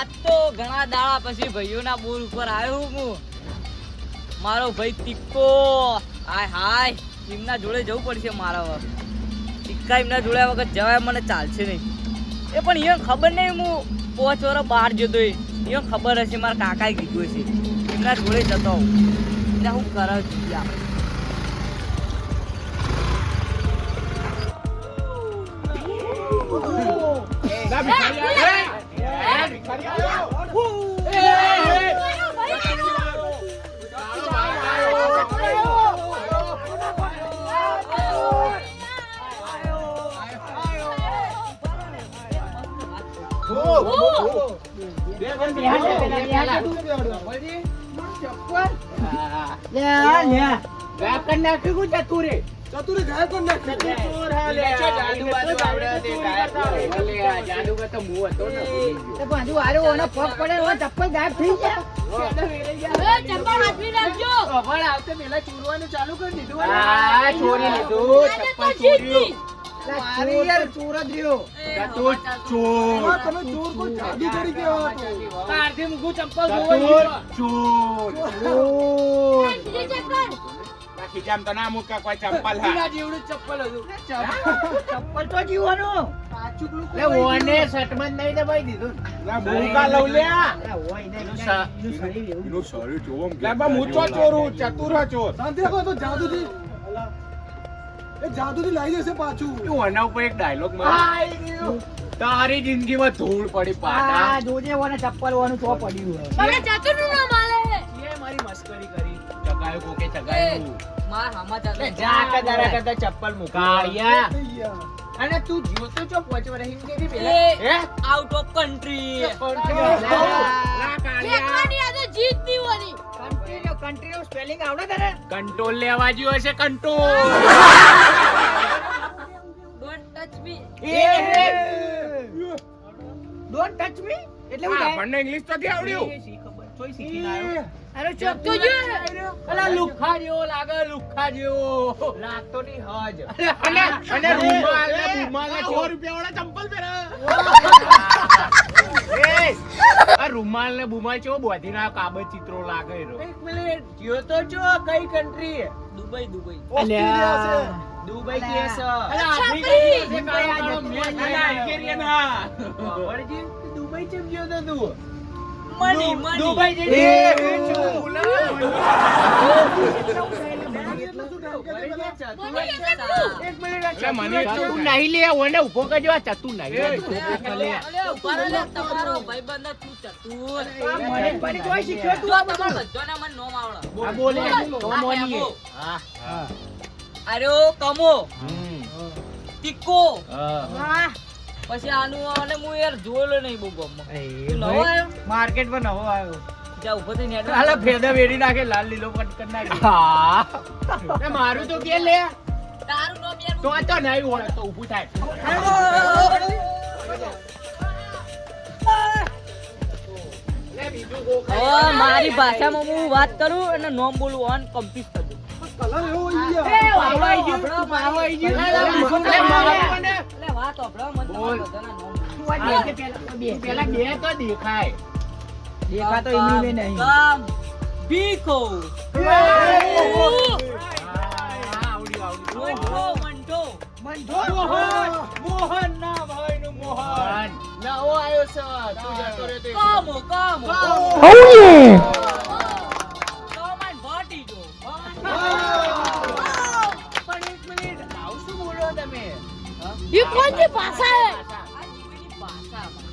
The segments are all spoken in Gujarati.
આજ તો ઘણા દાડા પછી ભાઈઓના બોર ઉપર આવ્યો હું. મારો ભાઈ તિક્કો હાય હાય એમના જોડે જવું પડશે મારા. તિક્કા એમના જોડ્યા વગર જવાય મને ચાલશે નહીં. એ પણ અહીંયા ખબર નહીં હું 5 વર્ષ બહાર જતો અહીંયા ખબર હશે મારા કાકાએ કીધું હશે એમના જોડે જતો હોઉં એટલે હું કરે છું ચતુરે ગાય કોણ નાખી ચતુર હા લે જાદુ બાદુ આવડે તે ગાય લે જાદુ કા તો મું હતો ને તે બાજુ આરો ઓનો પગ પડે ઓ ચપ્પલ ગાયબ થઈ ગયા એ ચપ્પલ હાથવી રાખજો ખબર આવતે પેલા ચોરવાનું ચાલુ કરી દીધું હા ચોરી લીધું ચપ્પલ ચોર્યું મારી યાર ચોર જ રહ્યો ચતુર ચોર તમે ચોર કોઈ જાદુ કરી કેવો હતો કારથી મુગુ ચપ્પલ ધોવા ચોર ચોર બીજી ચપ્પલ ખીજામ તો ના મુકા કોઈ ચપ્પલ હા બીના જેવડું ચપ્પલ હતું ચપ્પલ તો જીવાનો લે ઓને સટમન નહીં દબાઈ દીધું લા મુકા લવ લે હોય ને એનું શરીર એવું નો શરીર જોમ લે બા મુચો ચોરું ચતુર ચોર શાંતિ રાખો તો જાદુથી એ જાદુથી લાવી દેશે પાછું તું આના ઉપર એક ડાયલોગ માર તારી જિંદગીમાં ધૂળ પડી પાટા આ જોજે ઓને ચપ્પલ ઓનું તો પડ્યું મને ચતુરનું નામ આલે એ મારી મસ્કરી કરી ચગાયો કોકે ચગાયો મારા હામાં લે જા કદારા કદા ચપ્પલ મુકાયા થઈ ગયા અને તું જીવતો ચો પહોંચવા રહી કે પેલા એ હે આઉટ ઓફ કન્ટ્રી લા કાળિયા એકવાની આજે જીત દીવાની કન્ટ્રીનો સ્પેલિંગ આવડે તને કંટ્રોલ લેવા જ્યો હશે control don't touch me don't touch me એટલે હું હા થાય મને ઇંગ્લિશ તો આવડ્યું ચોઈ શીખીને આવ્યો અરે ચોક તો જો અલા લુખા જેવો લાગે લુખા જેવો લાગતો ની હજ અને રૂમાલ ને બુમાલ ને 100 રૂપિયા વાળા ચંપલ પહેરે એ આ રૂમાલ ને બુમાલ ચેવો બોધી ના કાબત ચિત્રો લાગે રો એક મિનિટ જીઓ તો જો કઈ કન્ટ્રી દુબઈ દુબઈ ઓસ્ટ્રેલિયા છે દુબઈ કે છે અલા આફ્રિકા કે કાળો મેચ નાઇજીરિયન હા વળજી દુબઈ ચેમ ગયો તો તું મની મની દુબઈ જે નહીં લે ઓને ઉભો કરજો આ ચતું નહીં અલે ઉભા રહો લે તમારો ભાઈબંધ તું ચતુર મને પડી જોઈ શીખ્યો તું જો તમાર બધાને મને નોમ આવડે આ બોલે તો મોની હા અરે ઓ કમો તિક્કો હા પછી આનું અને હું યાર જોયેલો નહીં બહુ ગમમાં નવો આવ્યો માર્કેટ પર નવો આવ્યો જા ઉભો થઈને હેડો. હાલા ફેદા વેડી નાખે લાલ લીલો કટ કરી નાખે હા એ મારું તો કે લે તારું નામ યાર તો આ તો નહીં ઓળખ તો ઊભું થાય લે બીજું ગો હવે મારી ભાષામાં હું વાત કરું અને નોમ બોલું ઓન કમ્પ્લીટ થતું કલર એવો ઈ પાવાઈ ગયું પાવાઈ ગયું એટલે વાત ઓભળો મને બોલ. તમારા બધાના નોમ પેલા બે તો દેખાય દેખા તો ઇંગ્લિશ में नहीं કામ ભીખો મંઠો મંઠો મોહન નામ હોય નું મોહન નવો આયો છે તું જતો રે તે કામો કામો Oh કામન ભાટી જો પણ એક મિનિટ આવું શું બોલો તમે ये कौन सी भाषा है આ જીવીની ભાષામાં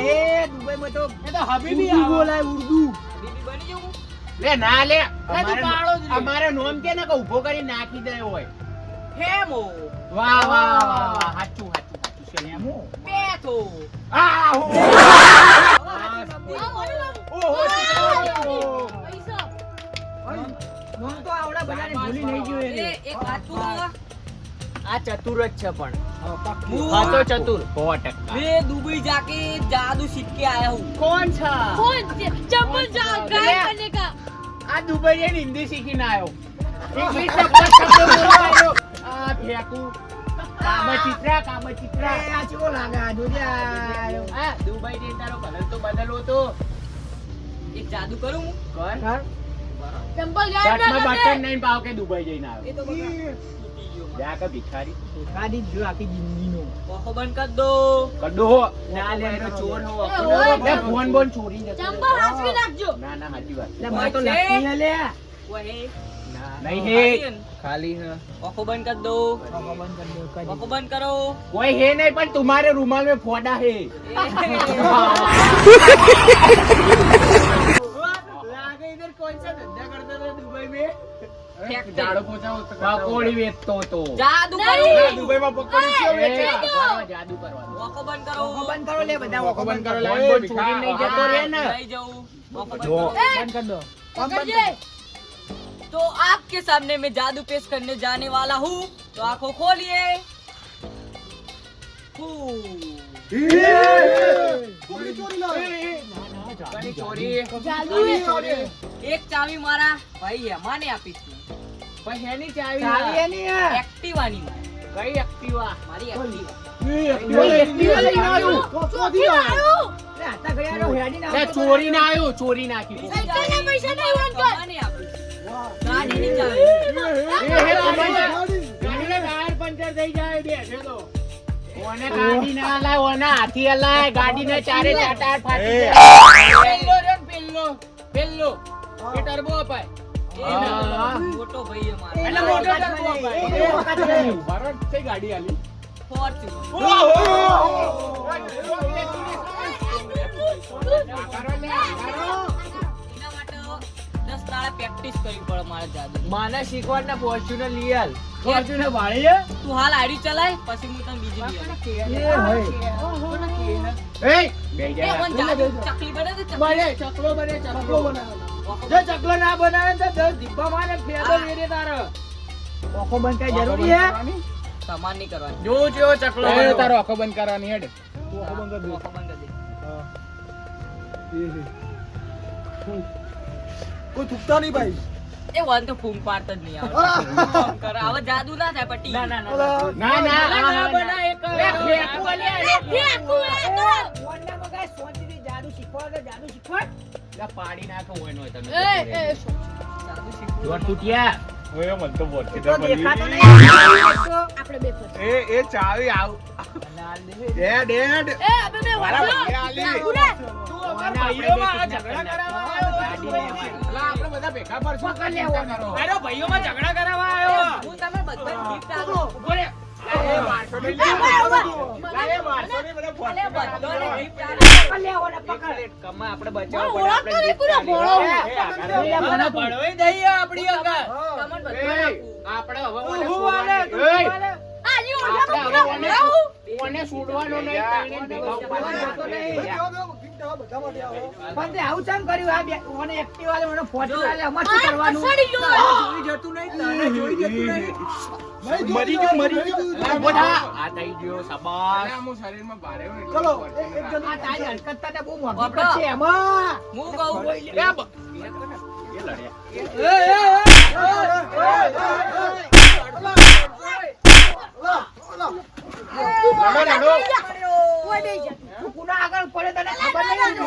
ये दुबई में तो એ તો હબીબી उर्दू આવો बोला है उर्दू બીબી બની જવું લે ના લે તું કાળો જ રે. અમારે નોમ કે ને કે ઊભો કરી નાખી દે હોય હેમો વાહ વાહ વાહ વાહ હાચું હાચું હાચું છે એમ બેઠો આ હો ઓહો पैसा નોમ તો આવડા બધાને ભૂલી નહીં ગયો એ એક વાત કહું આ ચતુર જ છે પણ હું હા તો ચતુર 100% मैं दुबई जाके जादू सीख के आया हूँ કોણ છે कौन चप्पल गायब करने का આ દુબઈ હિન્દી શીખીને આવ્યો ઇંગ્લિશ શબ્દ બોલવા આવ્યો આ ફેકું કામચિત્રા. એ આ ચેવો લાગે આ જોજે આ. હા, દુબઈ જઈને તારો કલર તો બદલવો તો. એક જાદુ કરું હું કર. ચંપલ ગાયબ ના બટન કરજે. નહીં પાવ કે દુબઈ જઈને આવ્યો. એ તો તૂટી ગયો જા કે ભિખારી. એકાદી જ જો આખી જિંદગીનો. ઓખો બંધ કર દો કડો હો. ના લે એનો ચોર હો. એ હોય. લે ફોન બોન ચોરી જતો. ચંપલ હાચવી નાખજો. ના ના સાચી વાત. એટલે મને તો લગતી હે લે. ઓહે નહીં હે. ખાલી હે ઓખો બંધ કર દો બંધ કરી દો, કરી દો. ઓખો બંધ કરો कोई है नहीं पर तुम्हारे रुमाल में फोड़ा है. लागे इधर कौन सा धंधा करता था दुबई में? झाड़ू पोछा पकोड़ी बेचतो तो. જાદુ નહીં. કરું दुबई में पकोड़ी क्यों बेचा? नहीं तो। जादू करवा दो. ઓખો બંધ કરો ઓખો બંધ કરો લે બધા ઓખો બંધ કરો. फोन बोन चोरी नहीं जतो रे ना. લઈ જાઉં ઓખો બંધ જો. કરો બંધ કરી દો. કરજે. तो आपके सामने मैं जादू पेश करने जाने वाला हूँ तो आंखों खोलिए કોની ચોરી લાવે? कहीं चोरी. જાદુ હે. एक चावी मारा भाई है माने आपीस में पर है नहीं चाबी. ચાવી એની હે. एक्टिवा नहीं मारी कई एक्टिवा. मारी एक्टिवा એક્ટિવા લઈને આવ્યો. ચોથી આવ્યું. લે આતા ઘડિયાળો હેડીને ले આવતો चोरी ना आयो चोरी ना की. સાયકલના પૈસા નહીં વાંચો. माने आपीस गाड़ी नहीं चावी ए हे तुम्हारे ગાડી. ગાડી ને ટાયર પંચર થઈ જાય બેસે તો ઓને ગાડી ના લાય ઓને હાથી લાય ગાડી ને ચારે ચાર ટાયર ફાટી જાય પેલ્લો એ ટર્બો અપાય ये ना मोटो भाई है मारा એટલે મોટો ટર્બો અપાય એ વખત નહીં. ભારત છે ગાડી આલી फॉर्च्यूनर એના માટે 10 દાડા પ્રેક્ટિસ કરવી પડે મારે જાદુ માને શીખવાડ ના ફોર્ચ્યુનર લીયલ ફોર્ચ્યુનર વાળી તું હાલ આડી ચલાય પછી હું તને બીજી લઈ આવું. એ બે એ વન જાદુ ચકલી બને તો ચકલી બને ચકલો બને ચકલો જો ચકલો ના બનાવે તો 10 દીપા મારે ફેદો વેરે તારો ઓખો બંધ કઈ જરૂરી હે? સામાન નહીં કરવાની જો જો ચકલો તારો આંખો બંધ કરવાની હેડ તું આખો બંધ કર દે. ઓખો બંધ કરી દે. એ હે. કોઈ થૂકતા નહીં ભાઈ. એ વન તો ફૂમ પાડતા જ નહીં આવે ફોન કરે. હવે જાદુ ના થાય પટી ના ના ઓલા. ના ના બના એક ફેંકુ અરે ફેંકું એ તો. ફોનના મગાય શાંતિથી જાદુ શીખવાડો, જાદુ શીખવાડ. પાડી નાખો હોય નો તમે એ જાદુ શીખવું જોર તૂટ્યા ઓય મન તો બોલ એ તો દેખાતો નહીં. આપણે બે ફર. એ ચાવી આવ ડેડ ડેડ એ અબે બે મારા વાંચો. ભાઈ આલી. ઉરે. તું અમાર ભાઈઓમાં આ ઝઘડા કરાવવા આવ્યો આપણે બધા ભેગા પડશું પકડ લે ઓને તો. અરે ભાઈઓમાં ઝઘડા કરાવવા આવ્યો હું તમે બધા ગિફ્ટ આપો બોલે એ મારશો નહીં એ મારશો નહીં બધા ફોન અલે બધાને gift આપો. પકડ લે ઓને, પકડ. કમા આપણે મારો બચાવ ઓળખ તો નહીં પૂરો ભોળો. મને ભણવાઈ દઈએ આપણી અંગા તમને બધાને આપું. આપણે હવે ઓને હું વાલે, તું છોડવાનું. વાલે. આ જી આપણે ઓળખ હવે પૂરો ભોળો. ઓને છોડવાનો નહીં ત્રણેય ભેગા ઉપાડવાના. ભાઈ, દેવા દો. gift આવો, બધા માટે આવો. પણ તે આવું ચમ કર્યું આ બે ઓને એક્ટિવા લે, ઓને ફોર્ચ્યુનર લે, અમાર શું આ કરવાનું? પછાડી ગયો. જોઈ જતું નહીં તને જોઈ જતું નહીં ભાઈ, મરી જોઈ ગયો, જોઈ મરી ગયો. જોઈ ઉભો થા. આ થઈ ગયો શાબાશ ચલો એક જણ આ તારી હરકત તને બહુ મોટી બાપા. પડશે એમાં. હું કહું ઓડે જા. તું કોના આગળ પડે તને ખબર નહીં ને?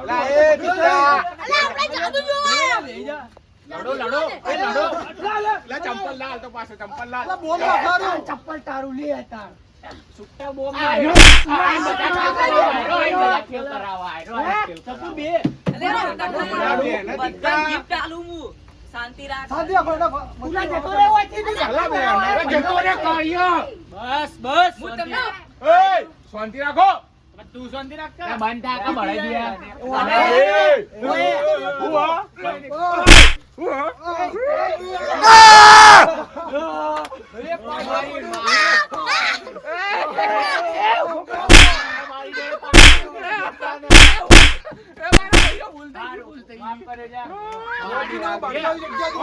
લા એ દીકરા અલે આપણે જાદુ જોયો. લડો લડો એ લડો લા ચંપલ લાલ તો પાછો ચંપલ લાલ અલા, બોમ્બ નાખાડો. ચપ્પલ તારું લે તાર. સુટ્ટા બોમ્બ આ માર્યો. આ બધા બધા બધા ખેલ કરાવવા આવ્યો. ચપ્પુ બે. બધા ગિફ્ટ આલું હું શાંતિ રાખ શાંતિ રાખો, એટલે પૂરા જતો રહેવો છે તું. ચાલા બે હવે જતો રે કાળિયો. બસ બસ હું તમને એ શાંતિ રાખો તું શાંતિ રાખ કે બંધ થા કે ભળાઈ ગયા. માફ કરે જા.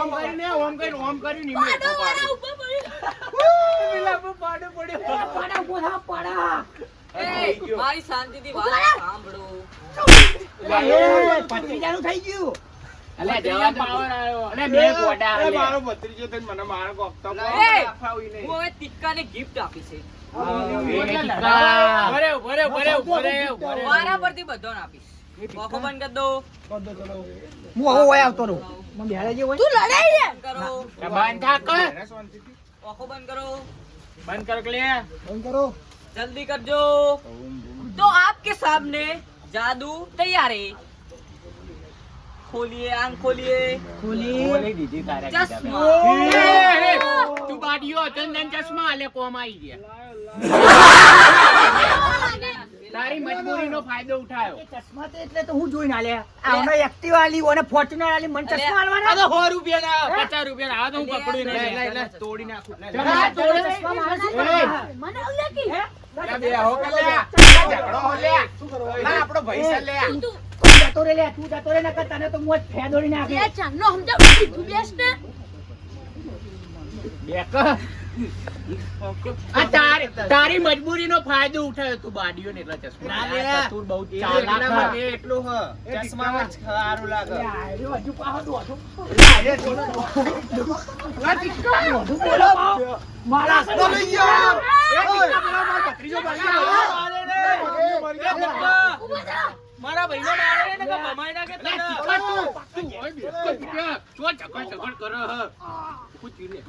ઓમ કરીને ઓમ કરીને નિમે પાડો વાળા ઉપર પડી. પાડો પડ્યો. પાડા ઉભો થા, પાડા. એ મારી શાંતિથી વાત સાંભળો એ, ભત્રીજાનું થઈ ગયું. અલે જવા પાવર આવ્યો અલે મેં ગોડા એ અલે મારો ભત્રીજો થઈને મને મારો કોક તો એ, ફાવી નહીં. હું હવે તિક્કાને gift આપી છે. વારા પરથી બધાને આપીશ. આંખો બંધ કરી દો. હું આવો હોય આવતો રહું મને બેહાડે જે હોય તું લડાઈ રે બંધ કરો. બંધ થા કર એને શાંતિથી. આંખો બંધ કરો. બંધ કર લે બંધ કરો जल्दी कर जो तो आपके सामने जादू तैयार है खोलिए आंख खोलिए બોલી દીધી તારે चश्मा તું બાડીયો ચંદન ચશ્મા આલે કોમ આવી ગયા તારી મજબૂરીનો ફાયદો ઉઠાયો ચશ્મા તો એટલે તો હું જોઈને આલ્યા આવને એક્ટિવા આલી ઓને ફોર્ચ્યુનર આલી મને ચશ્મા આલવાના આ તો 100 રૂપિયાના 50 રૂપિયાના આ તો હું પકડી નહીં લે, તોડી નાખું. લે, લે. આ તોડે ચશ્મા મારે શું કરવાના? મને અલ્લે કી લે, બે હો કે લે. ઝઘડો હો લે. લા, આપણો ભાઈ છે લે. તું તું જતો રે લે તું જતો રે નકર તને તો મોજ ફેદોડી નાખે બે ચાંદલો સમજાવ તું બેસ ને બેક આ તારી મજબૂરીનો ફાયદો ઉઠાયો તું બાડીયો ને એટલા ચશ્મા આ તું બહુ ચાલાક એ એટલું હ. ચશ્મામાં જ સારું લાગે. આર્યો હજુ પાહો દોઢો તું બોલો મારા તો લઈ યાર ઉભો થા મારા ભાઈનો મારે ને કે ભમાઈ નાખે તને તું હોય બે ચો ચકડ ચકડ કરે હ પૂછી લે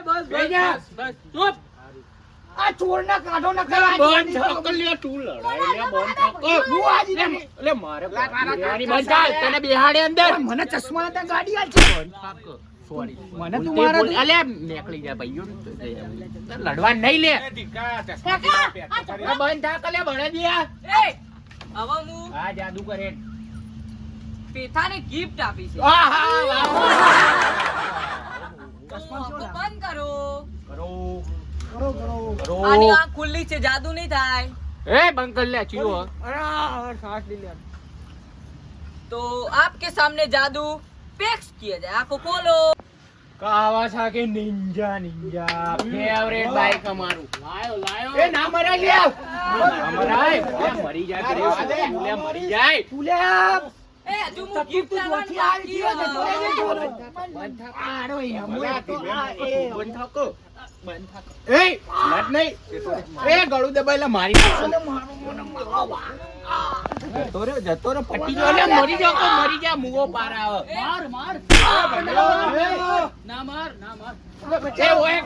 બસ ચૂપ આ ચોરના કાઢો ન બંધ થક લે તું લડાઈ લે બંધ થક હું આજી તને લે મારે બિહારી બંધ થાય તને બિહાડે અંદર મને ચશ્મા હતા ગાડી આલ છે સોરી મને તું મારા અલે નીકળી જા ભાઈઓ લડવા નહીં લે એ ટીકા, ચશ્મા કાકા, ટીકા, આ પેક કરી. બંધ થા કલે ભણે દિયા ए अब હું આ જાદુ કરે પેથાને gift આપી છે આહા વાહ આંખો બંધ કરો કરો કરો કરો આની આંખ ખુલ્લી છે જાદુ નહીં થાય એ બંધ કર લે ચીવો तो आपके सामने जादू पेश किया जाए आंखों खोलो કાવાસાકી નિંજા નિંજા ફેવરેટ બાઈક અમારું લાયો એ ના મરાય લે મરાય મરી જાય કરે લે મરી જાય તું લે ए हजू હું gift લાવવાની બાકી છે. બંધ થા આડો યમો બંધ થાકો બંધ થાકો એ લડ નહીં એ ગળું દબાઈ લે મારી જતો રે પટી જો લે મરી જા મુગો પાર આવે માર ના માર એ ઓય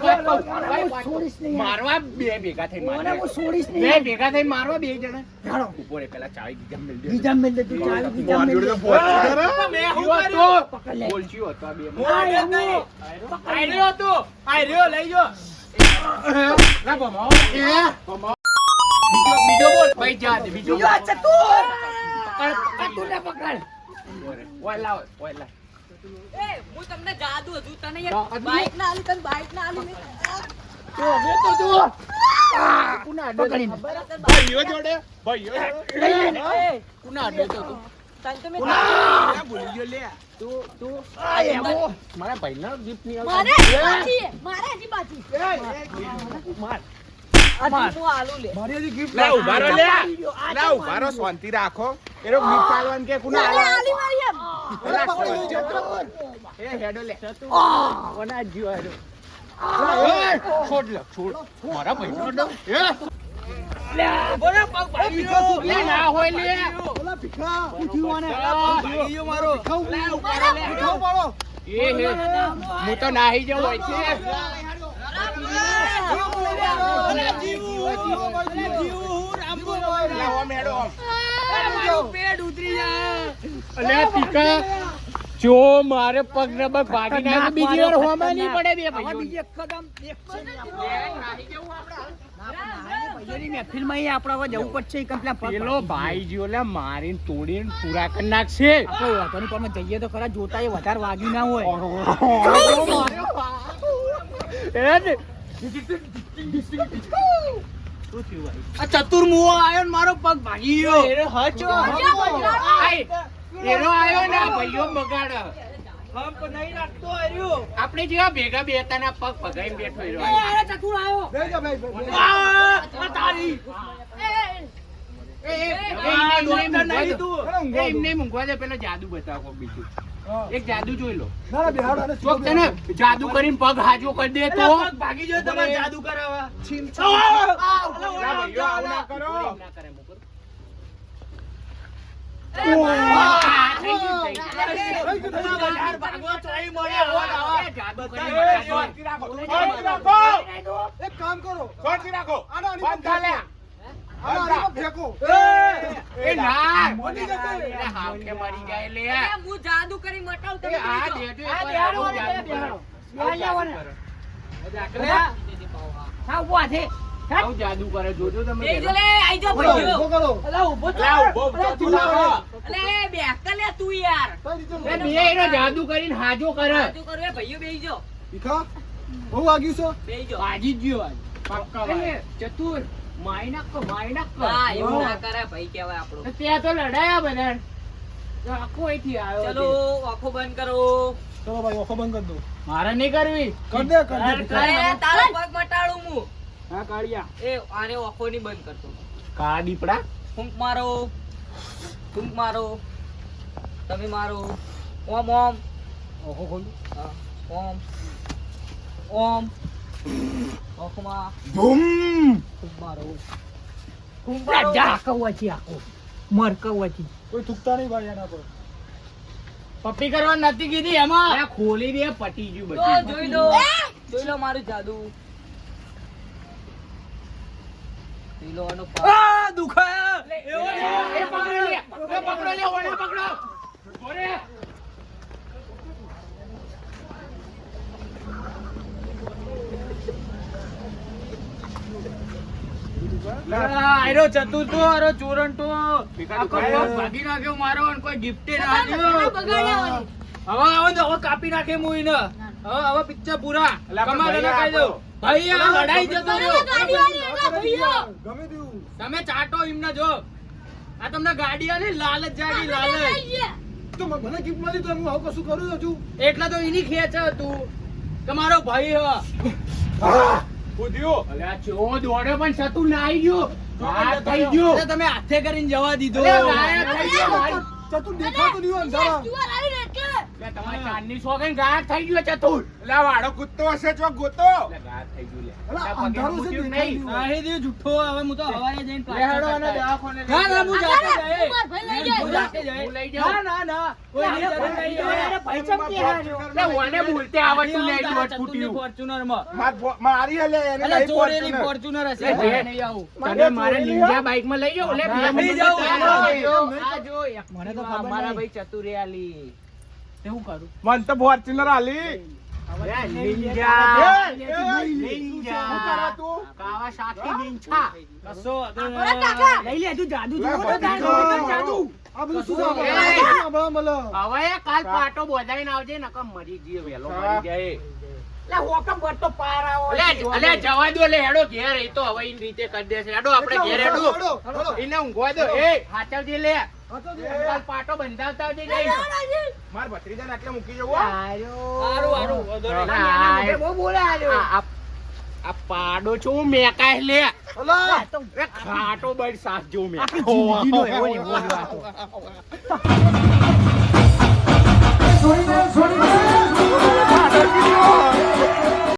છોડીશ નહીં મારવા બે ભેગા થઈ ઓને મારવા હું છોડીશ બે નહીં ભેગા થઈ મારવા બે જણા હેડો ઉપર પેલા ચાવી ગીજા મેલ દે બીજા મેલ દે તું ચાલ બીજા મેલ દે મે હું તો પકડ લે બોલચ્યો હતો આ બે આયરો હતો. આયરો, લઈ જો. ના ભમાવો બીજો બોલ ભાઈ જા દે બીજો બીજો આ ચતુર પકડ તું ને પકડ ઓય લાવ ए હું તમને જાદુ હજુ તને તો હજુ? બાઈક ના આલી તને બાઈક ના આલી તો બે તો જો કુના અડે પકડીને. ભાઈઓ જોડે, ભાઈઓ જોડે. કુના અડે તો તું તને તો મેં લે, ભૂલી ગયો લે. તું આ એમો મારા ભાઈના ગિફ્ટ ની મારે બાજી મારે હજી બાજી હજુ હું આલુ લે મારી હજી gift લે, ઉભા રહો લે. લે, ઉભા રહો, શાંતિ રાખો. એનો gift આલવાનું કે કુના મારે આલવાનું? આલી મારી એમ પેલા શાંતિ. એ હેડો લે. કોના જીવ આયો છોડ લે છોડ મારા ભાઈનો અડો લે ના હોય લે ઓલા ભીખા શું થયું આને ભાઈઓ મારો. ભીખાઓ પાડો એ હે હું તો નાહી જવું હોય છે લે, ઓમ હેડો, ઓમ. અલે ટીકા જો મારે પગ ને પગ ભાગી નાખે બીજી વાર હોમાં નહીં પડે બે હવે ભાઈઓ બીજી એક કદમ એક છે ને નાહી જવું આપણે ભાઈઓની મહેફિલમાં અહીં આપણે હવે જવું પડશે ઈ કંપલા પગ પેલો ભાઈ જો લે મારીને તોડીને પૂરા કરી નાખશે કોઈ વાંધો નહીં પણ અમે જઈએ તો ખરા જોતા એ વધારે વાગ્યું ના હોય આ ચતુર મુવો આયો ને મારો પગ ભાગી ગયો એનો હચો એનો આયો ને આ ભાઈઓ બગાડ આપણે જેવા ભેગા બેતાના પગ ભગાઈને બેઠો રહ્યો બેજા ભાઈ બેજા. એ એમને મૂકવા દે, પેલો જાદુ બતાવો કોક બીજું. હા. એક જાદુ જોઈ લો. ના ના બેહાડો આને ચોક છે ને, જાદુ કરીને પગ હાજો કરી દે તો ભાગી જો તમારે જાદુ કરાવવા. છીમ ના ભાઈઓ, આવું ના કરો. ના કરે, મૂકો. થઈ ગયું, થઈ ગયું. જાદુ કરીને શાંતિ રાખો, શાંતિ રાખો. એક કામ કરો શાંતિ રાખો. આને આની બંધ થા લે. આને આની પર ફેંકો એ ના, મરી જશે. એટલે હાવખે મરી જાય લે. હું જાદુ કરી મટાવું એ તમે આ બીજો. દેજો, આ એકવાર આવું બેહાડો, જાદુ બેહાડો. કરો. હા, ઉભા થે. આવું જાદુ કરે, જોજો તમે બેહી જો પેલા. લે, આઈ જા ઉભો ભાઈઓ. કરો અલા ઉભો થા. લા, ઉભો, ઉભો, અલા, તું રાખો. અલે બેહકા લે તું યાર. કઈ રીતે એ બે એનો જાદુ કરીને હાજો કરે. જાદુ કરું એ ભાઈઓ બેહી જો. ભીખા બહુ વાગ્યું છે બેહી જો. વાજી જ ગયો આજ. પક્કા એટલે ભાઈ. ચતુર માઇનક હા, એવું ના કરે ભાઈ કહેવાય આપણો. ત્યાં તો લડાયા બધા. તો આખો અહીંથી આવ્યો ચલો છે. આંખો બંધ કરો. ચલો ભાઈ ઓખો બંધ કરી દો મારે નહીં કરવી. કર દે કર દે ભીખા. અરે તારો પગ મટાડું હું. હા કાળિયા. એ આને આંખો નહીં બંધ કરતો. કા દીપડા. ફૂંક મારો. ફૂંક મારો. તમે મારો. ઓમ ઓમ. ઓખો ખોલ હા, ઓમ. ઓમ. આંખમાં ધૂમ ફૂંક મારો. ફૂંક જા મારો. કવવાથી આખો. મર કવવાથી. કોઈ થૂકતા નહીં ભાઈ એના પર પપ્પી કરવા નથી કીધી એમાં. ખોલી દે, પટી ગયું તો બધું. જોઈ લો. જોઈ લો મારું જાદુ. જોઈ લો આનો પગ. આ દુખાય. એ પકડો લે, એ પકડો લે, ઓને પકડો. ઓરે. આયરો ચતુર તો, આરો ચોરન તો. આખો પગ ભાગી નાખ્યો મારો, અને કોઈ ગિફ્ટે ના આપ્યો. બગાડ્યા હવે આવો ને હવે કાપી નાખે હું એને. હવે પિક્ચર પૂરા. અલા, પણ કમાલ ભાઈ કહી દઉં. ભાઈ આ લડાઈ જતો રહ્યો. ગાડી વાળી એટલા ભાઈઓ. ગમે તેવું તમે ચાટો એમને જો. આ તમને ગાડી આલી, લાલચ જાગી, લાલચ. તો મને ગિફ્ટ મળી તો હું આવું કશું કરું હજુ એટલે તો એની ખેંચ હતું. તમારો ભાઈ હ. બુદ્ધિઓ. અલ્યા ચો દોડે પણ સતું ના આવી ગયો. ગાયબ થઈ ગયો. તમે હાથે કરીને જવા દીધો. અલ્યા ગાયબ થઈ ગયો ભાઈ. ચતુર દેખાતો નહીં હોય અંધારા જુવાર આવીને એટલે અલ્યા તમારી ચાંદની સોગન ગાયબ થઈ ગયો ચતુર. લા, વાળો કૂદતો હશે ચો ગોતો. અલ્યા ગાયબ થઈ ગયું લે. અલા, અલ્યા પગે અંધારું છે, મૂક્યું દેખાય નહીં. નહીં. નાહી દે જુઠ્ઠો. હવે હું તો હવારે જઈને લે હેડો અને દવાખાને લઈ ના ના જાઓ. હું જાતે જાય. ઉમર ભાઈ લઈ જાય. હું જાતે જાય. હું લઈ જાઉં. ના ના ના કોઈની જરૂર નહીં હવે. ભાઈ ચમકી હાર્યો. લે ઓને બોલતે આવડતું નહીં એટલું જ ફૂટ્યું. ફોર્ચ્યુનર માં મારી હલે એને એટલે લઈ ચોરેલી પહોંચને. ફોર્ચ્યુનર હશે. લે, ઘરે જે- નહીં આવું. તને મારે નિંજા બાઈક માં લઈ જાઓ. લે બે નહીં મિનિટ જાઉં. તૈયાર આ રહેજો. જો, આ જો, એક મને તો ખબર મારા નહીં. ભાઈ ચતુરિયાલી. તે હું કરું? મન તો ફોર્ચ્યુનર આલી. લે, એ, નિંજા. નિંજા. શું કરે તું? કાવાસાકી નિંજા. કશો વાંધો નહીં. આપણે કાકા. લઈ લે તું જાદુ લે, જોવો તો બધી જાદુ જો. તો જાદુ. આ બધું શું એ. સાંભળવા મળે હવે કાલ પાટો બોધાઈને આવજે નકર મરી જઈએ વેલો મરી જાય. લે હોકમ બટતો પાર આવો. અલે જવા દો લે હેડો ઘેર એ તો હવે ઈ રીતે કરી દેશે હેડો આપણે ઘેર હેડો એને ઊંઘવા દો એ હાચવજે લે કાલ પાટો બંધાવતા આવજે જઈ માર ભત્રીજાને આટલે મૂકી જવું હો. હારું હારું વધો નહીં. આ- બહુ બોલે આલ્યો. આ પાડો છો મેકાય લે અલા એ ખાટો બળ સાસ જો મે આખી જિંદગીનો એવો ને એવો જ વાતો. છોડી દે